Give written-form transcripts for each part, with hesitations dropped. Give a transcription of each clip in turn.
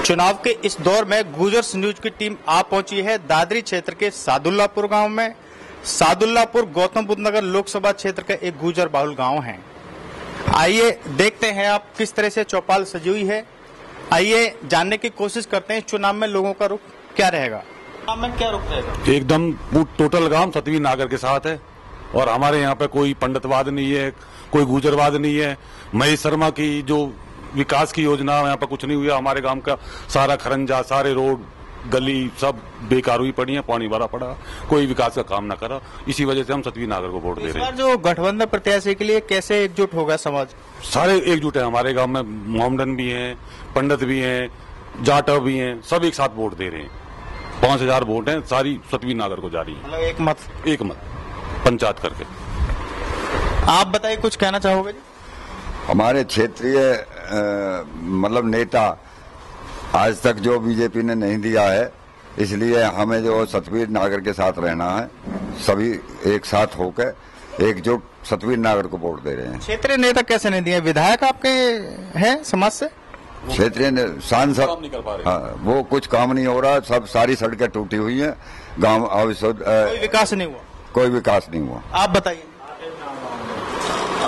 चुनाव के इस दौर में गुजर्स न्यूज की टीम आ पहुंची है दादरी क्षेत्र के सादुल्लापुर गांव में। सादुल्लापुर गौतम बुद्ध नगर लोकसभा क्षेत्र का एक गुजर बाहुल गांव है। आइए देखते हैं आप किस तरह से चौपाल सजी हुई है। आइए जानने की कोशिश करते हैं चुनाव में लोगों का रुख क्या रहेगा। चुनाव में क्या रुख रहेगा? एकदम टोटल गांव सतवी नागर के साथ है और हमारे यहाँ पे कोई पंडितवाद नहीं है, कोई गुजरवाद नहीं है। महेश शर्मा की जो विकास की योजना यहाँ पर कुछ नहीं हुआ। हमारे गांव का सारा खरंजा, सारे रोड गली सब बेकार हुई पड़ी है, पानी भरा पड़ा, कोई विकास का काम ना करा। इसी वजह से हम सतवी नागर को वोट दे रहे हैं। जो गठबंधन प्रत्याशी के लिए कैसे एकजुट होगा समाज? सारे एकजुट है। हमारे गांव में मोहम्मदन भी हैं, पंडित भी हैं, जाटव भी हैं, सब एक साथ वोट दे रहे हैं। 5000 वोट हैं, सारी सतवी नागर को जा रही है। मतलब एक मत पंचायत करके। आप बताइए, कुछ कहना चाहोगे? हमारे क्षेत्रीय मतलब नेता आज तक जो बीजेपी ने नहीं दिया है, इसलिए हमें जो सतवीर नागर के साथ रहना है। सभी एक साथ होकर एकजुट सतवीर नागर को वोट दे रहे हैं। क्षेत्रीय नेता कैसे नहीं दिए? विधायक आपके हैं समाज से? क्षेत्रीय सांसद वो कुछ काम नहीं हो रहा। सब सारी सड़कें टूटी हुई हैं। गांव कोई विकास नहीं हुआ। कोई विकास नहीं हुआ। आप बताइए।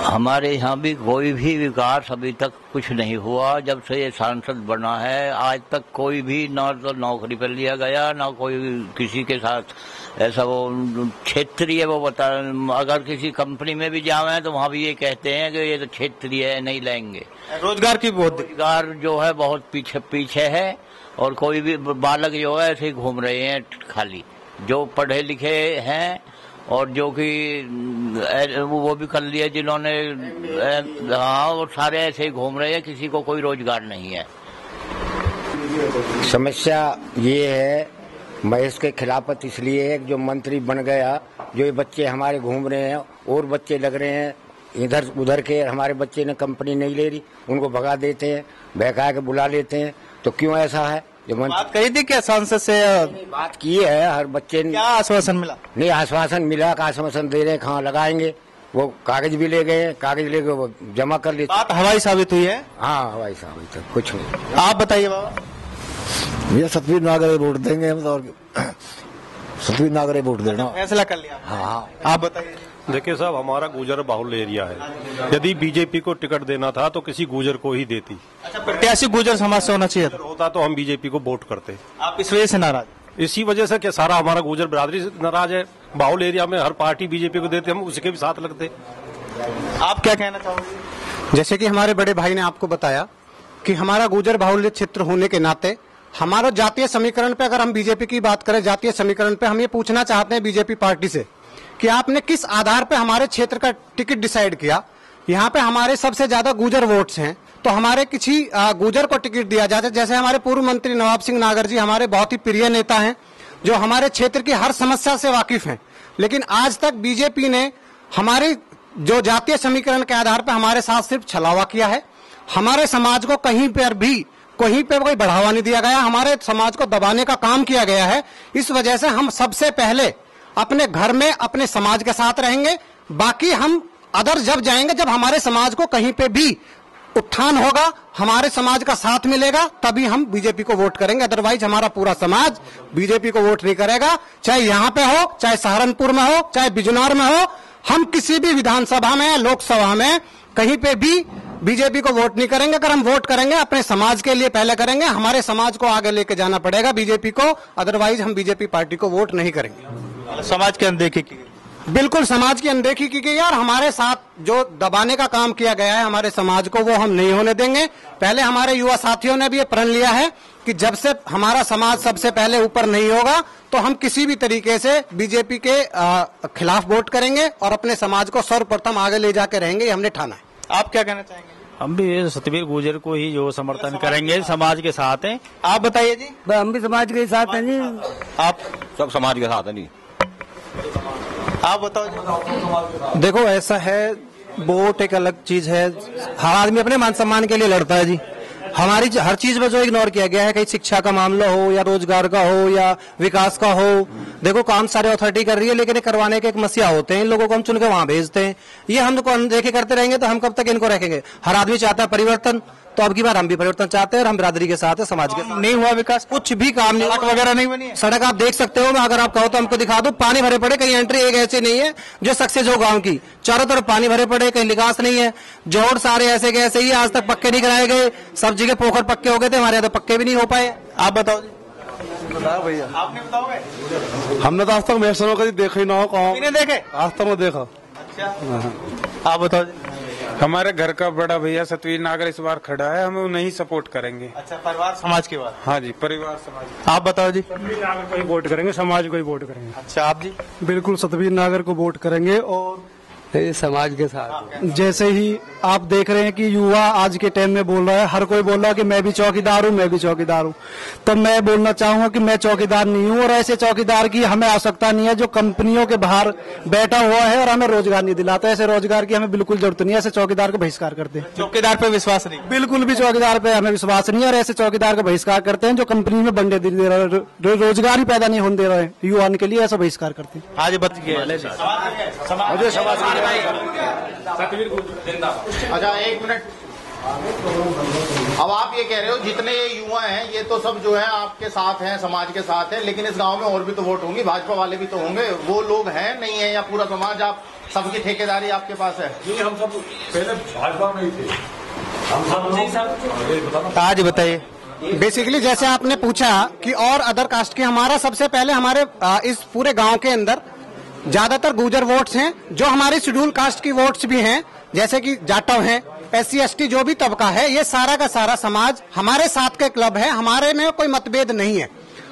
हमारे यहाँ भी कोई भी विकास अभी तक कुछ नहीं हुआ। जब से ये सांसद बना है आज तक कोई भी ना तो नौकरी पर लिया गया, ना कोई किसी के साथ ऐसा वो क्षेत्रीय वो बता। अगर किसी कंपनी में भी जावे तो वहाँ भी ये कहते हैं कि ये तो क्षेत्रीय है, नहीं लेंगे। रोजगार की बहुत रोजगार जो है बहुत पीछे है और कोई भी बालक जो है ऐसे ही घूम रहे हैं खाली। जो पढ़े लिखे हैं और जो कि वो भी कर लिया जिन्होंने, हाँ, वो सारे ऐसे ही घूम रहे हैं, किसी को कोई रोजगार नहीं है। समस्या ये है महेश के खिलाफत इसलिए है कि जो मंत्री बन गया, जो ये बच्चे हमारे घूम रहे हैं और बच्चे लग रहे हैं इधर उधर के, हमारे बच्चे ने कंपनी नहीं ले रही, उनको भगा देते हैं, बहका के बुला लेते हैं। तो क्यों ऐसा है? जो बात कही थी क्या सांसद से? बात की है, हर बच्चे ने। क्या आश्वासन मिला? नहीं, आश्वासन मिला का आश्वासन दे रहे हैं, कहाँ लगाएंगे। वो कागज भी ले गए, कागज ले गए, वो जमा कर लेते। बात हवाई साबित हुई है? हाँ, हवाई साबित है, कुछ नहीं। आप बताइए बाबा। भैया सतवीर नागर वोट देंगे हम तो, सतवीर नागर वोट देना फैसला कर लिया। हाँ, आप बताइए। देखिए साहब, हमारा गुजर बाहुल एरिया है। यदि बीजेपी को टिकट देना था तो किसी गुजर को ही देती। अच्छा, प्रत्याशी गुजर समाज से होना चाहिए होता तो हम बीजेपी को वोट करते। आप इस वजह से नाराज? इसी वजह से कि सारा हमारा गुजर बिरादरी से नाराज है। बाहुल एरिया में हर पार्टी बीजेपी को देते, हम उसके भी साथ लगते। आप क्या कहना चाहोगे? जैसे कि हमारे बड़े भाई ने आपको बताया कि हमारा गुजर बाहुल्य क्षेत्र होने के नाते हमारा जातीय समीकरण पे, अगर हम बीजेपी की बात करें जातीय समीकरण पे, हम ये पूछना चाहते हैं बीजेपी पार्टी से कि आपने किस आधार पे हमारे क्षेत्र का टिकट डिसाइड किया। यहाँ पे हमारे सबसे ज्यादा गुजर वोट्स हैं, तो हमारे किसी गुजर को टिकट दिया जाता है। जैसे हमारे पूर्व मंत्री नवाब सिंह नागर जी हमारे बहुत ही प्रिय नेता हैं, जो हमारे क्षेत्र की हर समस्या से वाकिफ हैं, लेकिन आज तक बीजेपी ने हमारे जो जातीय समीकरण के आधार पर हमारे साथ सिर्फ छलावा किया है। हमारे समाज को कहीं पे कोई बढ़ावा नहीं दिया गया, हमारे समाज को दबाने का काम किया गया है। इस वजह से हम सबसे पहले अपने घर में अपने समाज के साथ रहेंगे, बाकी हम अदर जब जाएंगे, जब हमारे समाज को कहीं पे भी उत्थान होगा, हमारे समाज का साथ मिलेगा, तभी हम बीजेपी को वोट करेंगे। अदरवाइज हमारा पूरा समाज बीजेपी को वोट नहीं करेगा। चाहे यहाँ पे हो, चाहे सहारनपुर में हो, चाहे बिजनौर में हो, हम किसी भी विधानसभा में, लोकसभा में, कहीं पे भी बीजेपी को वोट नहीं करेंगे। अगर हम वोट करेंगे अपने समाज के लिए पहले करेंगे, हमारे समाज को आगे लेके जाना पड़ेगा बीजेपी को, अदरवाइज हम बीजेपी पार्टी को वोट नहीं करेंगे। समाज की अनदेखी की? बिल्कुल समाज की अनदेखी की गई और हमारे साथ जो दबाने का काम किया गया है हमारे समाज को, वो हम नहीं होने देंगे। पहले हमारे युवा साथियों ने भी ये प्रण लिया है कि जब से हमारा समाज सबसे पहले ऊपर नहीं होगा तो हम किसी भी तरीके से बीजेपी के खिलाफ वोट करेंगे और अपने समाज को सर्वप्रथम आगे ले जाके रहेंगे, ये हमने ठाना है। आप क्या कहना चाहेंगे? हम भी सतवीर गुजर को ही जो समर्थन करेंगे, समाज के साथ हैं। आप बताइए जी। हम भी समाज के साथ हैं जी। आप? सब समाज के साथ है जी। आप बताओ। देखो ऐसा है, वोट एक अलग चीज है, हर आदमी अपने मान सम्मान के लिए लड़ता है जी। हमारी हर चीज में जो इग्नोर किया गया है, कहीं शिक्षा का मामला हो या रोजगार का हो या विकास का हो, देखो काम सारे अथॉरिटी कर रही है, लेकिन करवाने के एक मसीहा होते हैं, इन लोगों को हम चुन के वहां भेजते हैं। ये हम अनदेखे करते रहेंगे तो हम कब तक इनको रखेंगे? हर आदमी चाहता है परिवर्तन, तो अब की बार हम भी परिवर्तन चाहते हैं और हम बिरादरी के साथ है, समाज के साथ। नहीं हुआ विकास, कुछ भी काम नहीं, सड़क वगैरह नहीं बनी। सड़क आप देख सकते हो, मैं अगर आप कहो तो हमको दिखा दो, पानी भरे पड़े, कहीं एंट्री एक ऐसे नहीं है जो सक्सेस हो गाँव की, चारों तरफ पानी भरे पड़े, कहीं विकास नहीं है। जोड़ सारे ऐसे के ऐसे ही, आज तक पक्के नहीं कराए गए। सब जगह पोखर पक्के हो गए थे, हमारे यहाँ तो पक्के भी नहीं हो पाए। आप बताओ भैया, आपने बताओगे? हमने तो आज तक मैक्सिमम कभी देखा ही ना हो, कहाँ देखे आज तक मैं देखा। अच्छा, आप बताओ। हमारे घर का बड़ा भैया सतवीर नागर इस बार खड़ा है, हम उन्हें सपोर्ट करेंगे। अच्छा, परिवार समाज की बात। हाँ जी, परिवार समाज। आप बताओ जी। सतवीर नागर को ही वोट करेंगे, समाज को ही वोट करेंगे। अच्छा, आप जी? बिल्कुल सतवीर नागर को वोट करेंगे और समाज के साथ। जैसे ही आप देख रहे हैं कि युवा आज के टाइम में बोल रहा है, हर कोई बोल रहा है कि मैं भी चौकीदार हूँ, मैं भी चौकीदार हूँ। तो मैं बोलना चाहूंगा कि मैं चौकीदार नहीं हूँ और ऐसे चौकीदार की हमें आवश्यकता नहीं है जो कंपनियों के बाहर बैठा हुआ है और हमें रोजगार नहीं दिलाता। ऐसे रोजगार की हमें बिल्कुल जरूरत नहीं है, ऐसे चौकीदार को बहिष्कार करते हैं। चौकीदार पे विश्वास नहीं? बिल्कुल भी चौकीदार पे हमें विश्वास नहीं है और ऐसे चौकीदार का बहिष्कार करते हैं जो कंपनी में बंडे दे रहे हैं, रोजगार ही पैदा नहीं होने दे रहे हैं युवा के लिए, ऐसा बहिष्कार करते हैं। आज बताइए। अच्छा, एक मिनट। अब आप ये कह रहे हो जितने ये युवा हैं ये तो सब जो है आपके साथ हैं, समाज के साथ है, लेकिन इस गांव में और भी तो वोट होंगी, भाजपा वाले भी तो होंगे। वो लोग हैं नहीं है, या पूरा समाज, आप सबकी ठेकेदारी आपके पास है? हम सब पहले भाजपा में ही थे, हम सब। आज बताइए। बेसिकली जैसे आपने पूछा कि और अदर कास्ट के, हमारा सबसे पहले हमारे इस पूरे गांव के अंदर ज्यादातर गुर्जर वोट्स हैं, जो हमारे शेड्यूल कास्ट की वोट्स भी हैं, जैसे कि जाटव हैं, SC ST जो भी तबका है, ये सारा का सारा समाज हमारे साथ के क्लब है। हमारे में कोई मतभेद नहीं है।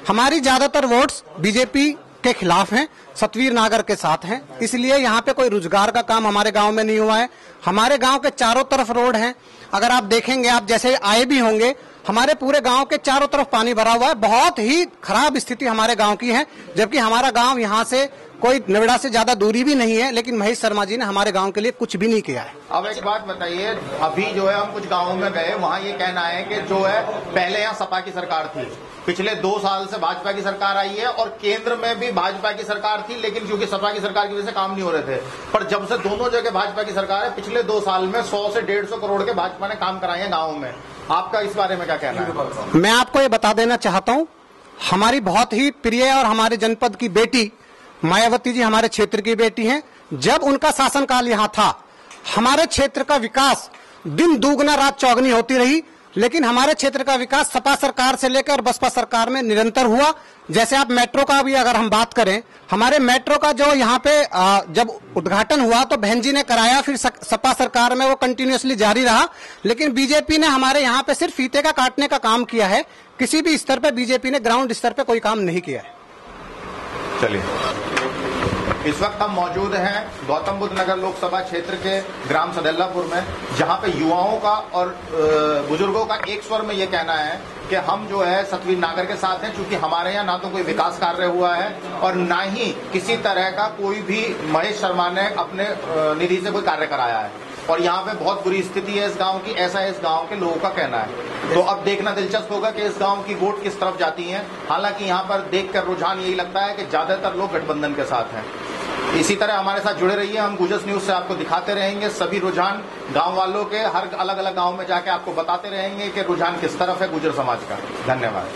हमारी ज्यादातर वोट्स बीजेपी के खिलाफ हैं, सतवीर नागर के साथ हैं। इसलिए यहाँ पे कोई रोजगार का काम हमारे गांव में नहीं हुआ है। हमारे गांव के चारों तरफ रोड हैं, अगर आप देखेंगे, आप जैसे आए भी होंगे, हमारे पूरे गांव के चारों तरफ पानी भरा हुआ है। बहुत ही खराब स्थिति हमारे गांव की है, जबकि हमारा गांव यहाँ से कोई नोएडा से ज्यादा दूरी भी नहीं है, लेकिन महेश शर्मा जी ने हमारे गांव के लिए कुछ भी नहीं किया है। अब एक बात बताइए, अभी जो है हम कुछ गांवों में गए, वहाँ ये कहना है कि जो है पहले यहाँ सपा की सरकार थी, पिछले 2 साल से भाजपा की सरकार आई है और केंद्र में भी भाजपा की सरकार थी, लेकिन क्योंकि सपा की सरकार की वजह से काम नहीं हो रहे थे। पर जब से दोनों जगह भाजपा की सरकार है, पिछले 2 साल में 100 से 150 करोड़ के भाजपा ने काम कराए हैं गाँव में। आपका इस बारे में क्या कहना है? मैं आपको ये बता देना चाहता हूँ, हमारी बहुत ही प्रिय और हमारे जनपद की बेटी मायावती जी हमारे क्षेत्र की बेटी हैं। जब उनका शासनकाल यहाँ था, हमारे क्षेत्र का विकास दिन दुगना रात चौगनी होती रही, लेकिन हमारे क्षेत्र का विकास सपा सरकार से लेकर बसपा सरकार में निरंतर हुआ। जैसे आप मेट्रो का भी अगर हम बात करें, हमारे मेट्रो का जो यहाँ पे जब उद्घाटन हुआ तो बहन जी ने कराया, फिर सपा सरकार में वो कंटिन्यूअसली जारी रहा, लेकिन बीजेपी ने हमारे यहाँ पे सिर्फ फीते का काटने का काम किया है। किसी भी स्तर पे बीजेपी ने ग्राउंड स्तर पे कोई काम नहीं किया है। चलिए, इस वक्त हम मौजूद हैं गौतम बुद्ध नगर लोकसभा क्षेत्र के ग्राम सदैलापुर में, जहां पे युवाओं का और बुजुर्गों का एक स्वर में ये कहना है कि हम जो है सतवीर नागर के साथ हैं, क्योंकि हमारे यहाँ ना तो कोई विकास कार्य हुआ है और ना ही किसी तरह का कोई भी महेश शर्मा ने अपने निधि से कोई कार्य कराया है। और यहाँ पे बहुत बुरी स्थिति है इस गांव की, ऐसा इस गांव के लोगों का कहना है। तो अब देखना दिलचस्प होगा कि इस गांव की वोट किस तरफ जाती है। हालांकि यहाँ पर देखकर रुझान यही लगता है कि ज्यादातर लोग गठबंधन के साथ हैं। इसी तरह हमारे साथ जुड़े रहिए, हम गुजर न्यूज से आपको दिखाते रहेंगे सभी रुझान गांव वालों के, हर अलग अलग गांव में जाके आपको बताते रहेंगे कि रुझान किस तरफ है गुजर समाज का। धन्यवाद।